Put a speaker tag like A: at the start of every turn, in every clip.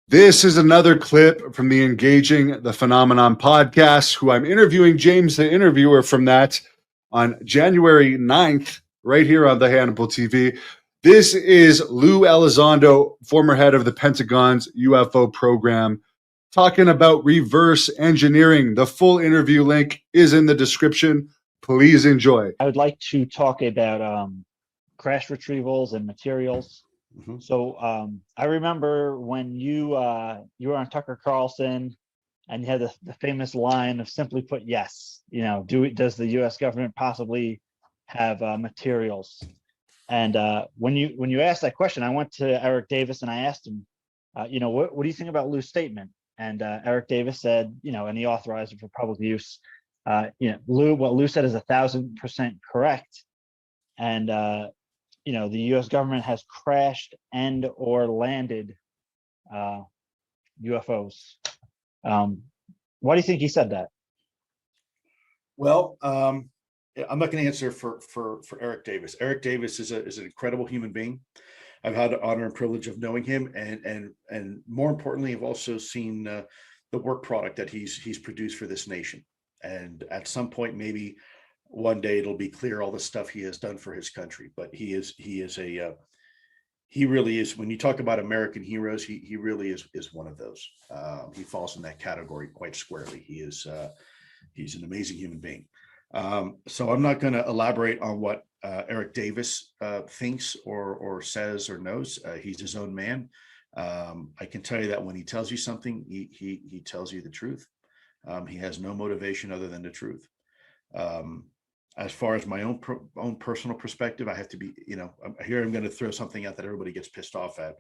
A: This is another clip from the Engaging the Phenomenon podcast, who I'm interviewing James, the interviewer from that, on January 9th, right here on the Hannibal TV. This is Lue Elizondo, former head of the Pentagon's UFO program, talking about reverse engineering. The full interview link is in the description. Please enjoy.
B: I would like to talk about crash retrievals and materials.
C: Mm-hmm.
B: So I remember when you were on Tucker Carlson, and you had the famous line of simply put, yes. Does the U.S. government possibly have materials? And when you asked that question, I went to Eric Davis and I asked him, what do you think about Lou's statement? And Eric Davis said, and he authorized it for public use. What Lue said is 1,000% correct. And the U.S. government has crashed and or landed UFOs. Why do you think he said that?
C: Well, I'm not going to answer for Eric Davis. Eric Davis is an incredible human being. I've had the honor and privilege of knowing him, and more importantly, I've also seen the work product that he's produced for this nation. And at some point, maybe one day, it'll be clear all the stuff he has done for his country. But he really is. When you talk about American heroes, he really is one of those. He falls in that category quite squarely. He's an amazing human being. So I'm not going to elaborate on what Eric Davis thinks or says or knows. He's his own man. I can tell you that when he tells you something, he tells you the truth. He has no motivation other than the truth. As far as my own personal perspective, I have to be, here I'm going to throw something out that everybody gets pissed off at,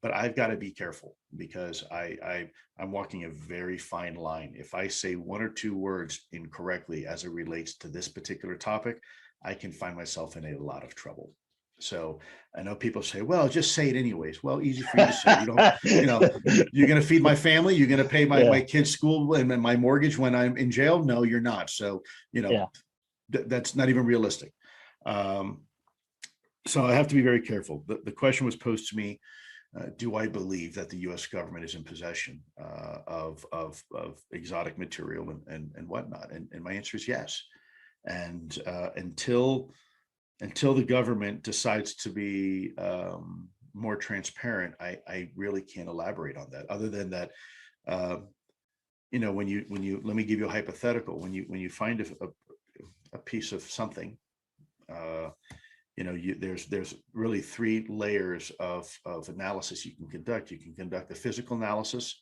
C: but I've got to be careful because I'm walking a very fine line. If I say one or two words incorrectly as it relates to this particular topic, I can find myself in a lot of trouble. So I know people say, well, just say it anyways. Well, easy for you to say. You're going to feed my family. You're going to pay my kids' school and my mortgage when I'm in jail. No, you're not. So, that's not even realistic. So I have to be very careful. The question was posed to me, do I believe that the U.S. government is in possession of exotic material and whatnot? And my answer is yes. And until the government decides to be more transparent, I really can't elaborate on that. Other than that, when you let me give you a hypothetical. When you find a piece of something, there's really three layers of analysis you can conduct. You can conduct a physical analysis,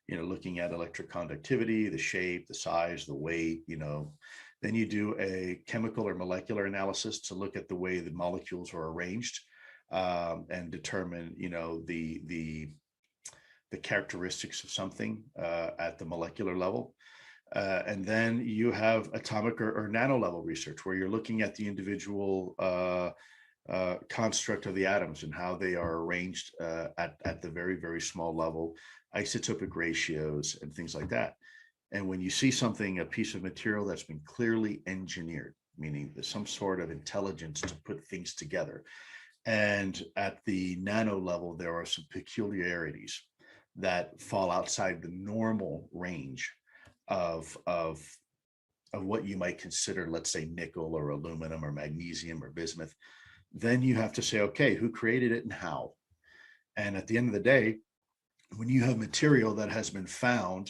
C: looking at electric conductivity, the shape, the size, the weight, Then you do a chemical or molecular analysis to look at the way the molecules are arranged, and determine, the characteristics of something at the molecular level. And then you have atomic or nano level research, where you're looking at the individual construct of the atoms and how they are arranged at the very, very small level, isotopic ratios and things like that. And when you see something, a piece of material that's been clearly engineered, meaning there's some sort of intelligence to put things together, and at the nano level, there are some peculiarities that fall outside the normal range of what you might consider, let's say, nickel or aluminum or magnesium or bismuth, then you have to say, okay, who created it and how? And at the end of the day, when you have material that has been found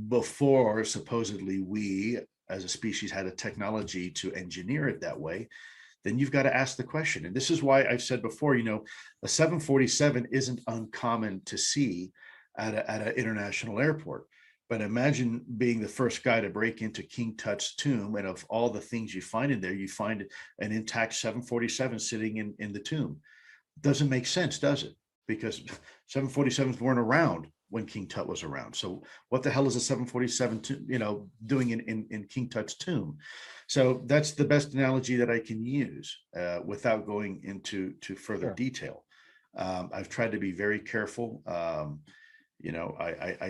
C: before supposedly we as a species had a technology to engineer it that way, then you've got to ask the question. And this is why I've said before, a 747 isn't uncommon to see at an international airport. But imagine being the first guy to break into King Tut's tomb, and of all the things you find in there, you find an intact 747 sitting in the tomb. Doesn't make sense, does it? Because 747s weren't around when King Tut was around. So what the hell is a 747 doing in King Tut's tomb? So that's the best analogy that I can use without going into further detail. I've tried to be very careful. I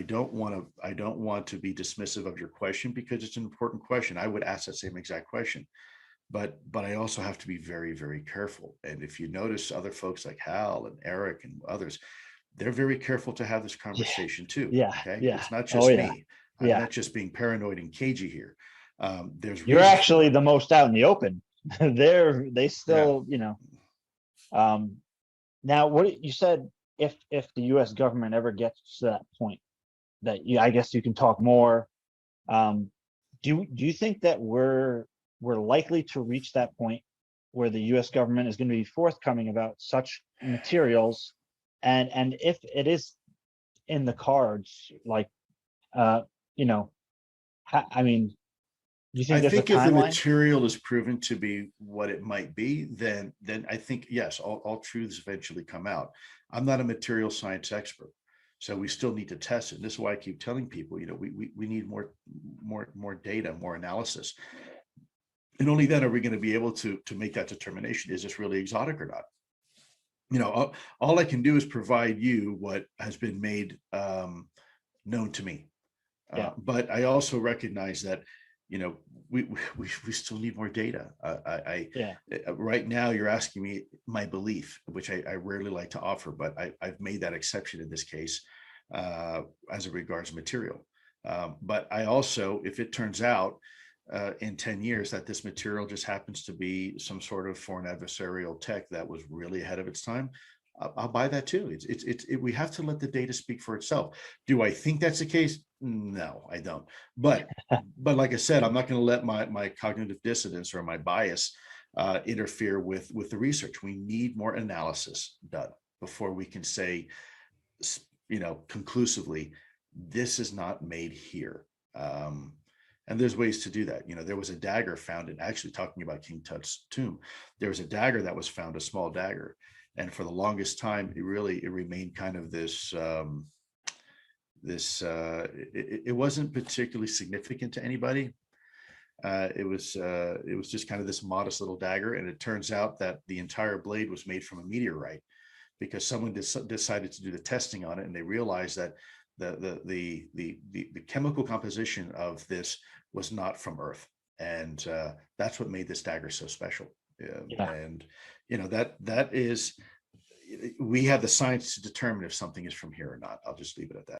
C: don't want to be dismissive of your question, because it's an important question. I would ask that same exact question, but I also have to be very, very careful. And if you notice other folks like Hal and Eric and others, they're very careful to have this conversation too.
B: Yeah.
C: Okay.
B: Yeah.
C: It's not
B: Oh,
C: just
B: yeah.
C: me. I'm
B: Yeah.
C: not just being paranoid and cagey here. There's
B: You're
C: reasons for
B: actually
C: it.
B: the most out in the open. They
C: Yeah.
B: still, now what you said, if the US government ever gets to that point that I guess you can talk more. Do you think that we're likely to reach that point where the US government is going to be forthcoming about such materials? And if it is in the cards, like, you know, I mean, do you think
C: I
B: there's a
C: think if the
B: timeline?
C: material is proven to be what it might be, then I think, yes, all truths eventually come out. I'm not a material science expert, so we still need to test it. This is why I keep telling people, we need more data, more analysis. And only then are we going to be able to make that determination. Is this really exotic or not? All I can do is provide you what has been made known to me.
B: Yeah.
C: But I also recognize that, we still need more data.
B: Yeah.
C: Right now you're asking me my belief, which I rarely like to offer, but I've made that exception in this case as it regards material. But I also, if it turns out in 10 years that this material just happens to be some sort of foreign adversarial tech that was really ahead of its time, I'll buy that too. We have to let the data speak for itself. Do I think that's the case? No, I don't. But like I said, I'm not going to let my cognitive dissonance or my bias interfere with the research. We need more analysis done before we can say, conclusively, this is not made here. And there's ways to do that. There was a dagger found in, actually talking about King Tut's tomb, there was a dagger that was found, a small dagger. And for the longest time, it remained kind of this, it wasn't particularly significant to anybody. It was just kind of this modest little dagger. And it turns out that the entire blade was made from a meteorite, because someone decided to do the testing on it. And they realized that the chemical composition of this was not from Earth. And that's what made this dagger so special.
B: Yeah.
C: And, that is, we have the science to determine if something is from here or not. I'll just leave it at that.